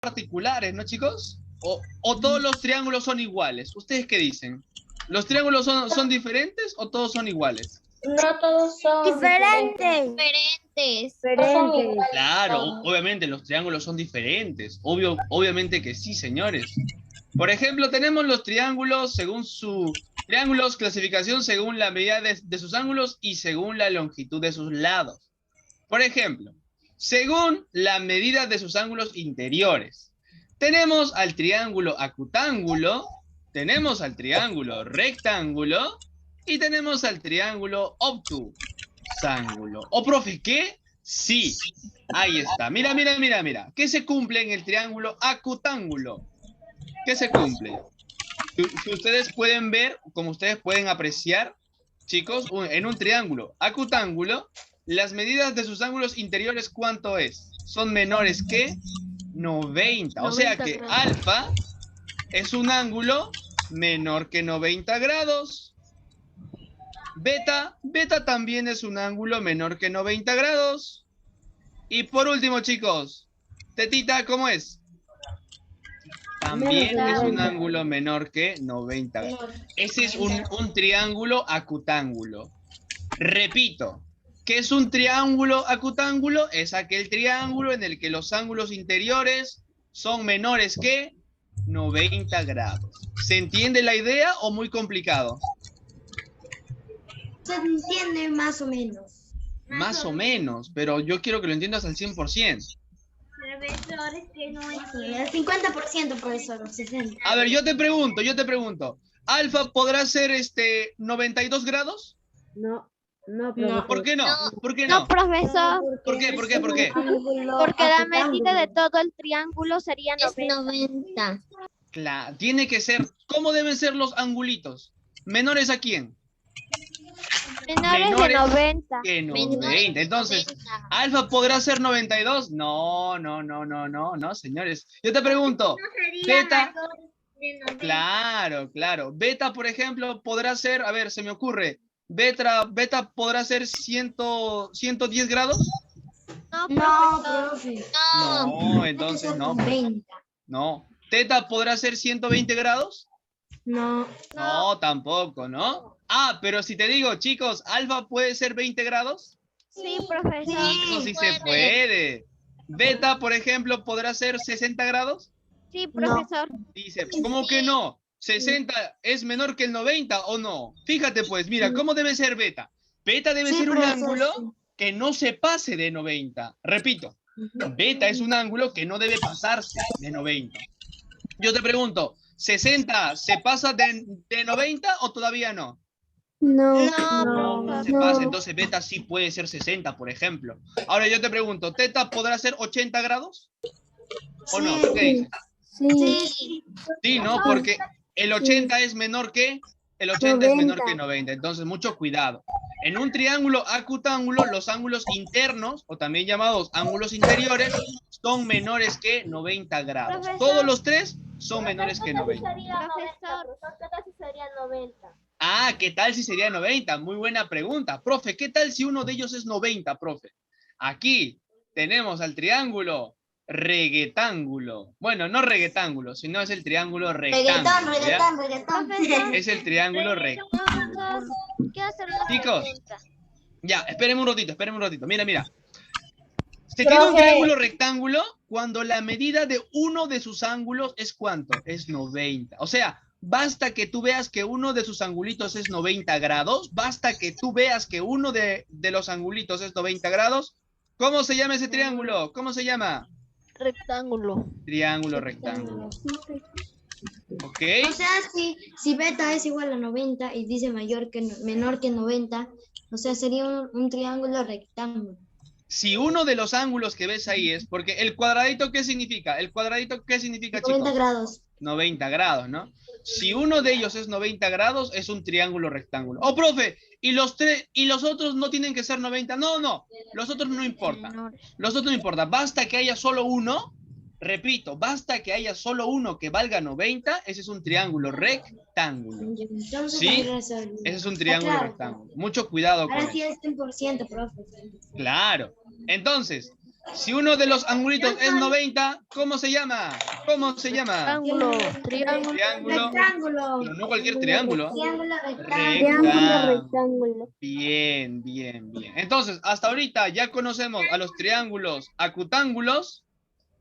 particulares, ¿no, chicos? ¿O todos los triángulos son iguales? ¿Ustedes qué dicen? ¿Los triángulos son diferentes o todos son iguales? No todos son Diferentes. diferentes. Claro, obviamente los triángulos son diferentes. Obviamente que sí, señores. Por ejemplo, tenemos los triángulos según su... Triángulos, clasificación según la medida de sus ángulos y según la longitud de sus lados. Por ejemplo, según la medida de sus ángulos interiores. Tenemos al triángulo acutángulo, tenemos al triángulo rectángulo y tenemos al triángulo obtusángulo. ¿Oh, profe, qué? Sí, ahí está. Mira, mira, mira, mira. ¿Qué se cumple en el triángulo acutángulo? ¿Qué se cumple? Si ustedes pueden ver, como ustedes pueden apreciar, chicos, en un triángulo acutángulo, las medidas de sus ángulos interiores, ¿cuánto es? Son menores que 90. O sea que alfa es un ángulo menor que 90 grados. Beta también es un ángulo menor que 90 grados. Y por último, chicos, tetita, ¿cómo es? También es un ángulo menor que 90 grados. Ese es un triángulo acutángulo. Repito, ¿qué es un triángulo acutángulo? Es aquel triángulo en el que los ángulos interiores son menores que 90 grados. ¿Se entiende la idea o muy complicado? Se entiende más o menos. Más o menos, pero yo quiero que lo entiendas al 100%. Profesor, es que no es el 50%, profesor, 60. A ver, yo te pregunto. ¿Alfa podrá ser 92 grados? No, no, No. ¿Por qué no? ¿Por qué No, no? profesor, ¿Por qué? ¿Por qué? ¿Por qué? porque la medida de todo el triángulo sería 90. Claro, tiene que ser. ¿Cómo deben ser los angulitos? ¿Menores a quién? menores de Menores 90. que 90. Entonces, ¿alfa podrá ser 92? No, no, no, no, no, no, señores. Yo te pregunto, beta. Claro, claro. Beta, por ejemplo, podrá ser, a ver, se me ocurre. Beta podrá ser 110 grados. No, profe. No, entonces no. No. ¿Teta podrá ser 120 grados? No. No, tampoco, ¿no? Ah, pero si te digo, chicos, alfa puede ser 20 grados. Sí, profesor. Eso sí se puede. Beta, por ejemplo, podrá ser 60 grados. Sí, profesor. Dice, ¿cómo que no? 60 es menor que el 90 o no. Fíjate pues, mira, ¿cómo debe ser beta? Beta debe ser un ángulo que no se pase de 90. Repito, beta es un ángulo que no debe pasarse de 90. Yo te pregunto, ¿60 se pasa de 90 o todavía no? No, Se pasa, entonces beta sí puede ser 60, por ejemplo. Ahora yo te pregunto, ¿teta podrá ser 80 grados? ¿O no? ¿Tú qué dices? Sí. Sí, ¿no? Porque el 80 es menor que... El 80 es menor que 90, entonces mucho cuidado. En un triángulo acutángulo, los ángulos internos, o también llamados ángulos interiores, son menores que 90 grados. Profesor. Todos los tres son menores que 90. Profesor. Ah, ¿qué tal si sería 90? Muy buena pregunta. Profe, ¿qué tal si uno de ellos es 90, profe? Aquí tenemos al triángulo reggaetángulo. Bueno, no reggaetángulo, sino es el triángulo rectángulo. Reggaetón. Es el triángulo rectángulo. ¿Qué hacer los Chicos, 90? ya, espérenme un ratito. Mira, mira. Se tiene un triángulo rectángulo cuando la medida de uno de sus ángulos es ¿cuánto? Es 90. O sea, basta que tú veas que uno de sus angulitos es 90 grados, basta que tú veas que uno de los angulitos es 90 grados. ¿Cómo se llama ese triángulo? ¿Cómo se llama? Rectángulo. Triángulo rectángulo. ¿Ok? O sea, si beta es igual a 90 y dice menor que 90, o sea, sería un triángulo rectángulo. Si uno de los ángulos que ves ahí es, porque el cuadradito, ¿qué significa? ¿El cuadradito qué significa, 90 chicos? grados. 90 grados, ¿no? Si uno de ellos es 90 grados, es un triángulo rectángulo. Oh, profe, ¿y los otros no tienen que ser 90? No, no, los otros no importa. Los otros no importa, basta que haya solo uno, repito, basta que haya solo uno que valga 90, ese es un triángulo rectángulo. Entonces, ¿Sí? Ese es un triángulo rectángulo. Mucho cuidado con ahora eso. sí es 100%, profe. Claro. Entonces, Si uno de los angulitos es 90, ¿cómo se llama? ¿Cómo se llama? Triángulo. Triángulo. Rectángulo. Pero no cualquier triángulo. Triángulo Rectángulo. Bien, bien, bien. Entonces, hasta ahorita ya conocemos a los triángulos acutángulos,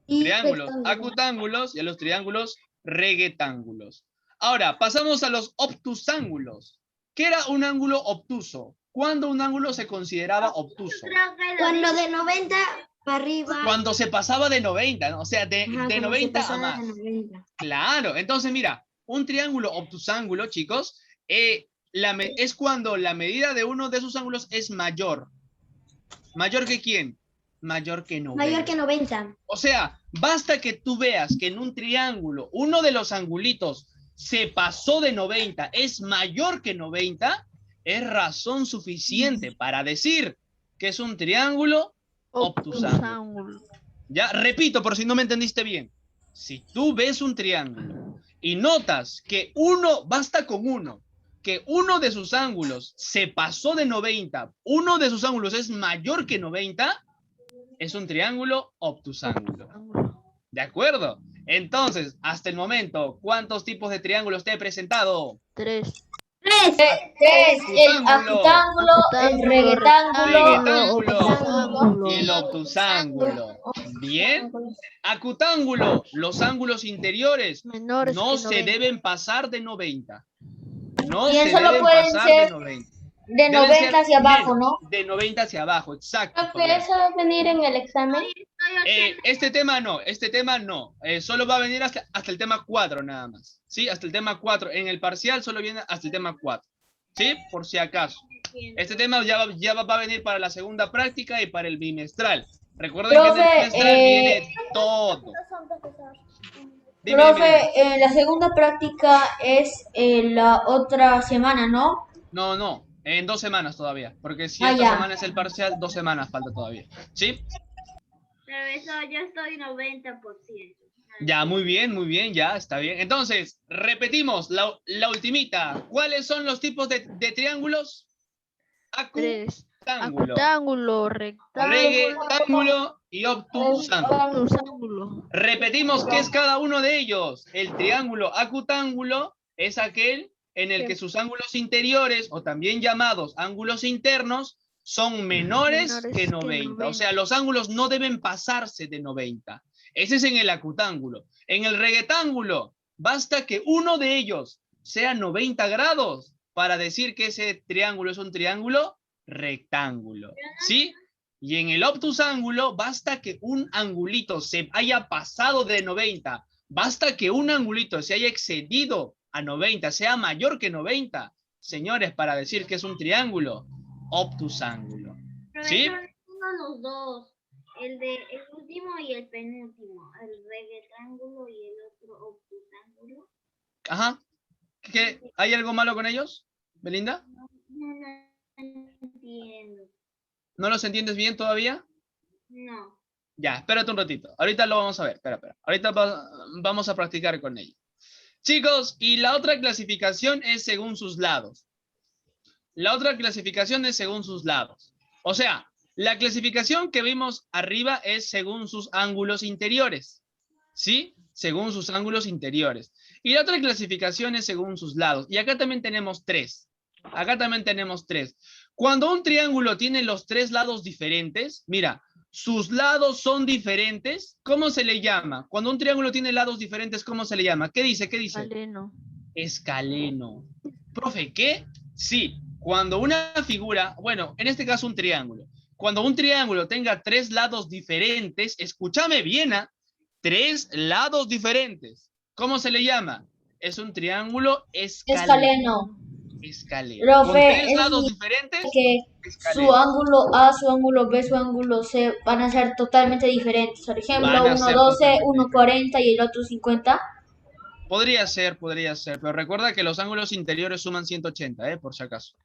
triángulos acutángulos y a los triángulos rectángulos. Ahora, pasamos a los obtusángulos. ¿Qué era un ángulo obtuso? ¿Cuándo un ángulo se consideraba obtuso? Cuando de 90 para arriba. Cuando se pasaba de 90, ¿no? O sea, de Ajá, cuando 90 se a pasaba más. de 90. Claro, entonces mira, un triángulo obtusángulo, chicos, es cuando la medida de uno de sus ángulos es mayor. ¿Mayor que quién? Mayor que 90. Mayor que 90. O sea, basta que tú veas que en un triángulo uno de los angulitos se pasó de 90, es mayor que 90, es razón suficiente para decir que es un triángulo obtusángulo. Ya, repito por si no me entendiste bien. Si tú ves un triángulo y notas que basta con uno, que uno de sus ángulos se pasó de 90, uno de sus ángulos es mayor que 90, es un triángulo obtusángulo. ¿De acuerdo? Entonces, hasta el momento, ¿cuántos tipos de triángulos te he presentado? 3. El acutángulo, el rectángulo, y el obtusángulo. Bien. Acutángulo, los ángulos interiores no se deben pasar de 90. No se deben pasar de 90. De 90 hacia abajo, ¿no? De 90 hacia abajo, exacto. ¿Eso va a venir en el examen? Este tema no. Solo va a venir hasta el tema 4 nada más. ¿Sí? Hasta el tema 4. En el parcial solo viene hasta el tema 4. ¿Sí? Por si acaso. Este tema ya va a venir para la segunda práctica y para el bimestral. Recuerden que en el bimestral viene todo. Dime. La segunda práctica es la otra semana, ¿no? No. En 2 semanas todavía. Porque si esta semana es el parcial, 2 semanas falta todavía. ¿Sí? Profesor, yo estoy 90%. Ya, muy bien, ya, está bien. Entonces, repetimos, la ultimita. ¿Cuáles son los tipos de triángulos? Acutángulo, rectángulo y obtusángulo. Repetimos, ¿qué es cada uno de ellos? El triángulo acutángulo es aquel en el que sus ángulos interiores, o también llamados ángulos internos, son menores que 90. O sea, los ángulos no deben pasarse de 90. Ese es en el acutángulo. En el rectángulo, basta que uno de ellos sea 90 grados para decir que ese triángulo es un triángulo rectángulo. ¿Sí? Y en el obtusángulo, basta que un angulito se haya pasado de 90. Basta que un angulito se haya excedido a 90, sea mayor que 90, señores, para decir que es un triángulo obtusángulo. ¿Sí? Los dos. El último y el penúltimo. El rectángulo y el otro obtusángulo. Ajá. ¿Hay algo malo con ellos, Belinda? No entiendo. ¿No los entiendes bien todavía? No. Ya, espérate un ratito. Ahorita lo vamos a ver. Espera. Ahorita vamos a practicar con ellos. Chicos, y la otra clasificación es según sus lados. O sea, la clasificación que vimos arriba es según sus ángulos interiores. ¿Sí? Según sus ángulos interiores. Y la otra clasificación es según sus lados. Y acá también tenemos 3. Cuando un triángulo tiene los 3 lados diferentes, mira, sus lados son diferentes, ¿cómo se le llama? Cuando un triángulo tiene lados diferentes, ¿cómo se le llama? ¿Qué dice? Escaleno. Profe, ¿qué? Sí, cuando una figura, bueno, en este caso un triángulo, cuando un triángulo tenga 3 lados diferentes, escúchame bien, 3 lados diferentes, ¿cómo se le llama? Es un triángulo escaleno. Con 3 lados diferentes, que su ángulo A, su ángulo B, su ángulo C van a ser totalmente diferentes. Por ejemplo, uno 12, uno 40 y el otro 50. Podría ser, pero recuerda que los ángulos interiores suman 180, por si acaso.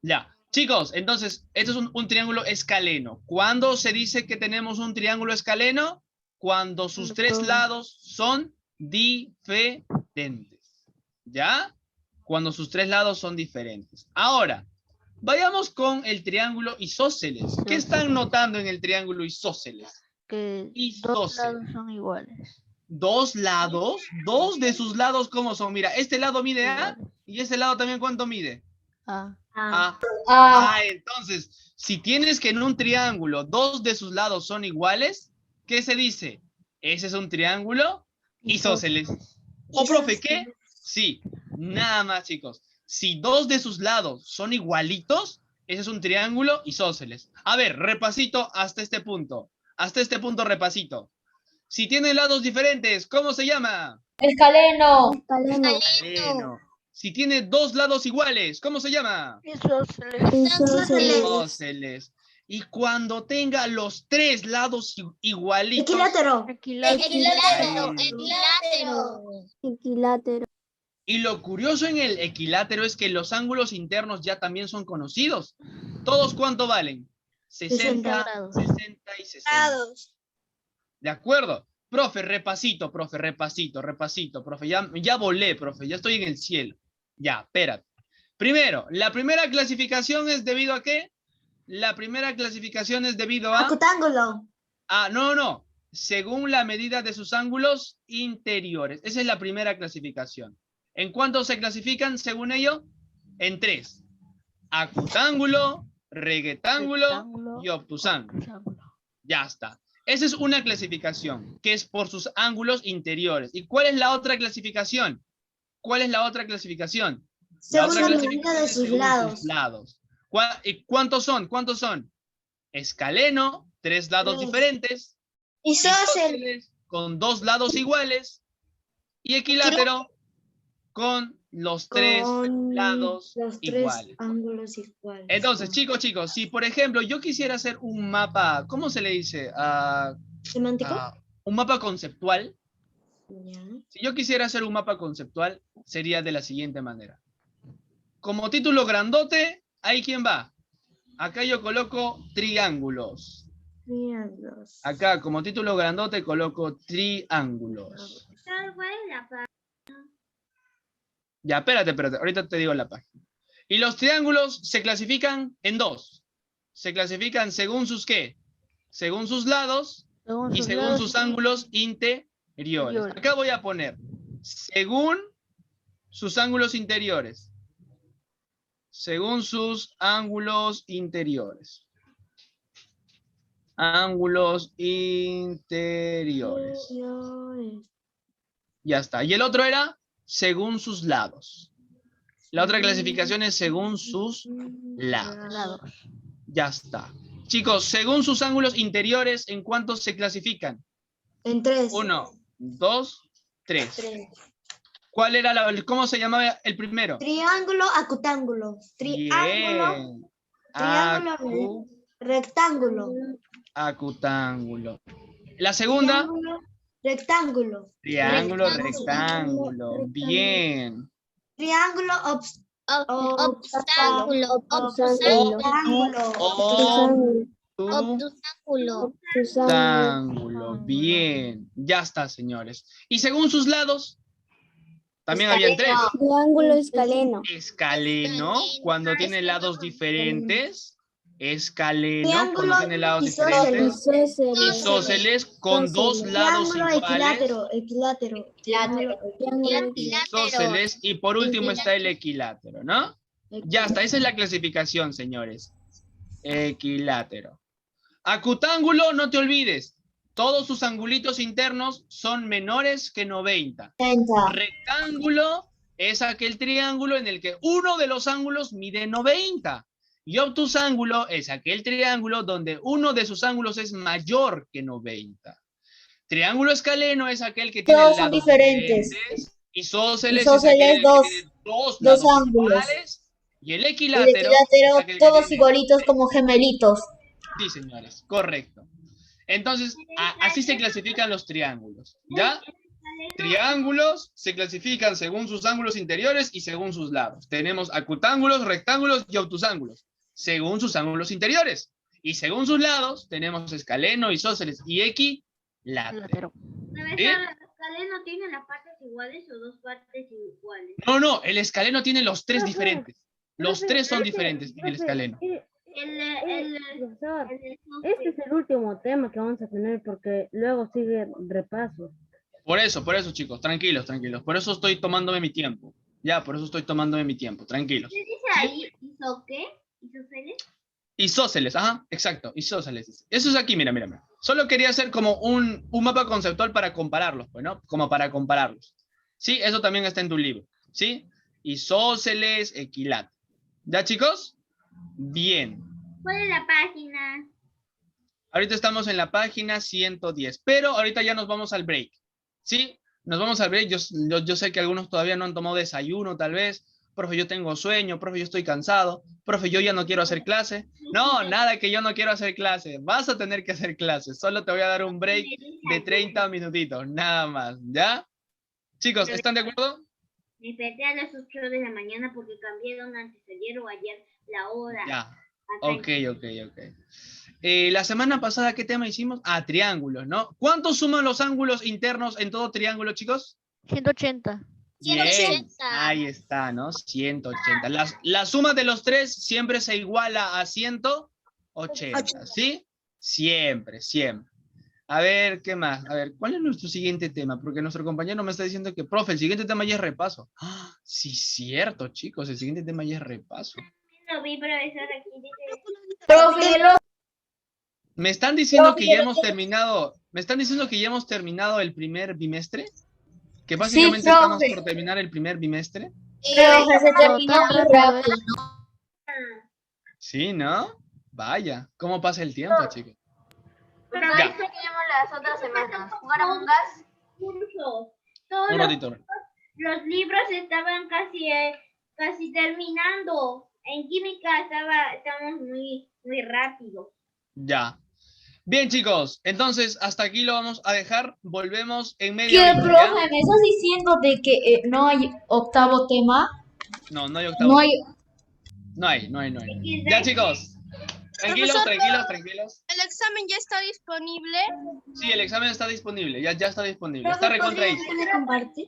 Ya, chicos, entonces, esto es un triángulo escaleno. ¿Cuándo se dice que tenemos un triángulo escaleno? Cuando sus 3 lados son diferentes. ¿Ya? Cuando sus 3 lados son diferentes. Ahora, Vayamos con el triángulo isósceles. ¿Qué están notando en el triángulo isósceles? Que Isósceles. 2 lados son iguales. Dos lados, dos de sus lados, ¿cómo son? Mira, este lado mide A Iguales. y este lado también, ¿cuánto mide? Ah, A. Ah, Entonces, si tienes que en un triángulo dos de sus lados son iguales, ¿qué se dice? Ese es un triángulo isósceles. ¿O profe qué? Sí, nada más, chicos. Si dos de sus lados son igualitos, ese es un triángulo isósceles. A ver, repasito hasta este punto. Hasta este punto repasito. Si tiene lados diferentes, ¿cómo se llama? escaleno. Escaleno. Si tiene dos lados iguales, ¿cómo se llama? Isósceles. Y cuando tenga los tres lados igualitos. Equilátero. Equilátero. Y lo curioso en el equilátero es que los ángulos internos ya también son conocidos. ¿Todos cuánto valen? 60, 60 60 y 60. ¿De acuerdo? Profe, repasito, profe. Ya volé, profe, ya estoy en el cielo. Ya, espérate. Primero, la primera clasificación es debido a qué? La primera clasificación es debido a... Acutángulo. No. Según la medida de sus ángulos interiores. Esa es la primera clasificación. ¿En cuánto se clasifican según ello? En 3. Acutángulo, rectángulo y obtusángulo. Ya está. Esa es una clasificación, que es por sus ángulos interiores. ¿Y cuál es la otra clasificación? Según la medida de sus lados. ¿Y cuántos son? Escaleno, 3 lados diferentes. Isósceles, con 2 lados iguales. Y equilátero, con los 3 lados iguales. Ángulos iguales. Entonces, chicos, si por ejemplo yo quisiera hacer un mapa, ¿cómo se le dice? ¿Semántico? Un mapa conceptual. Ya. Si yo quisiera hacer un mapa conceptual, sería de la siguiente manera. Como título grandote, ¿ahí quién va? Acá yo coloco triángulos. Triángulos. Acá, como título grandote, coloco triángulos. ¿Cuál es la página? Ya, espérate, ahorita te digo la página. Y los triángulos se clasifican en 2. Se clasifican según sus ¿qué? Según sus lados y según sus ángulos interiores. Acá voy a poner según sus ángulos interiores. Según sus ángulos interiores. Ángulos interiores. Ya está. Y el otro era según sus lados. La otra clasificación es según sus lados. Ya está. Chicos, según sus ángulos interiores, ¿en cuántos se clasifican? En 3. 1, 2, 3. ¿Cuál era cómo se llamaba el primero? Triángulo, acutángulo. Bien. Triángulo, rectángulo. Acutángulo. La segunda. Rectángulo. Triángulo, rectángulo. Bien. Triángulo, Obstáculo. Obstáculo. Bien. Ya está, señores. Y según sus lados, también habían 3. Triángulo escaleno. Escaleno, cuando tiene lados diferentes. Escaleno, cuando Triángulo tiene lados diferentes. isósceles. Isósceles con 2 lados iguales. Equilátero. Isósceles. Y por último está el equilátero, ¿no? Ya está, esa es la clasificación, señores. Equilátero. Acutángulo, no te olvides. Todos sus angulitos internos son menores que 90. Rectángulo es aquel triángulo en el que uno de los ángulos mide 90. Y obtusángulo es aquel triángulo donde uno de sus ángulos es mayor que 90. Triángulo escaleno es aquel que tiene Todos son lados diferentes. Isósceles Isósceles, es aquel dos que tiene dos lados ángulos. iguales. Y el El equilátero, equilátero, es aquel que todos tiene... igualitos como gemelitos. Sí, señores, correcto. Entonces, así se clasifican los triángulos, ¿ya? Triángulos se clasifican según sus ángulos interiores y según sus lados. Tenemos acutángulos, rectángulos y obtusángulos, según sus ángulos interiores. Y según sus lados, tenemos escaleno, isósceles y equilátero. ¿El escaleno tiene las partes iguales o 2 partes iguales? No, el escaleno tiene los 3 diferentes. Los tres son diferentes en el escaleno. Profesor, este es el último tema que vamos a tener porque luego sigue repaso. Por eso, chicos, tranquilos. Por eso estoy tomándome mi tiempo. Ya, por eso estoy tomándome mi tiempo, tranquilos. ¿Qué dice ahí? ¿Hizo qué? ¿Isósceles? Isósceles, ajá, exacto, isósceles. Eso es aquí, mira. Solo quería hacer como un mapa conceptual para compararlos, pues, ¿no? Como para compararlos. Sí, eso también está en tu libro, ¿sí? Isósceles, equilátero. ¿Ya, chicos? Bien. ¿Cuál es la página? Ahorita estamos en la página 110, pero ahorita ya nos vamos al break, ¿sí? Nos vamos al break. Yo sé que algunos todavía no han tomado desayuno, tal vez. Profe, yo tengo sueño. Profe, yo estoy cansado. Profe, yo ya no quiero hacer clase. No, nada que yo no quiero hacer clase. Vas a tener que hacer clase. Solo te voy a dar un break de 30 minutitos, nada más, ¿ya? Chicos, ¿están de acuerdo? Me desperté a las 8 de la mañana porque cambiaron antes ayer o ayer la hora. Ya. Ok. La semana pasada, ¿qué tema hicimos? Ah, triángulos, ¿no? ¿Cuántos suman los ángulos internos en todo triángulo, chicos? 180. Bien, ahí está, ¿no? 180. La suma de los tres siempre se iguala a 180, ¿sí? Siempre. A ver, ¿qué más? A ver, ¿cuál es nuestro siguiente tema? Porque nuestro compañero me está diciendo que, profe, el siguiente tema ya es repaso. ¡Ah! Sí, cierto, chicos, el siguiente tema ya es repaso. Lo vi, profesor, aquí dice... Profe, ¿Me están diciendo que ya hemos terminado? ¿Me están diciendo que ya hemos terminado el primer bimestre? ¿Que básicamente Sí, estamos profe. por terminar el primer bimestre? profe, se terminó muy rápido. Sí, ¿no? Vaya, ¿cómo pasa el tiempo, chicos? Pero Ya. eso tenemos las otras semanas. ¿Jugar a Among Us? Cursos. Todos Un ratito. los libros estaban casi terminando. En química estamos muy rápido. Ya. Bien, chicos, entonces hasta aquí lo vamos a dejar. Volvemos en media ¿Qué, horita, profe? ¿ya? ¿Me estás diciendo de que no hay octavo tema? No hay octavo. No hay... No hay. Ya, chicos. Tranquilos. ¿El examen ya está disponible? Sí, el examen está disponible. Ya está disponible. Está recontra ahí. ¿Puede compartir?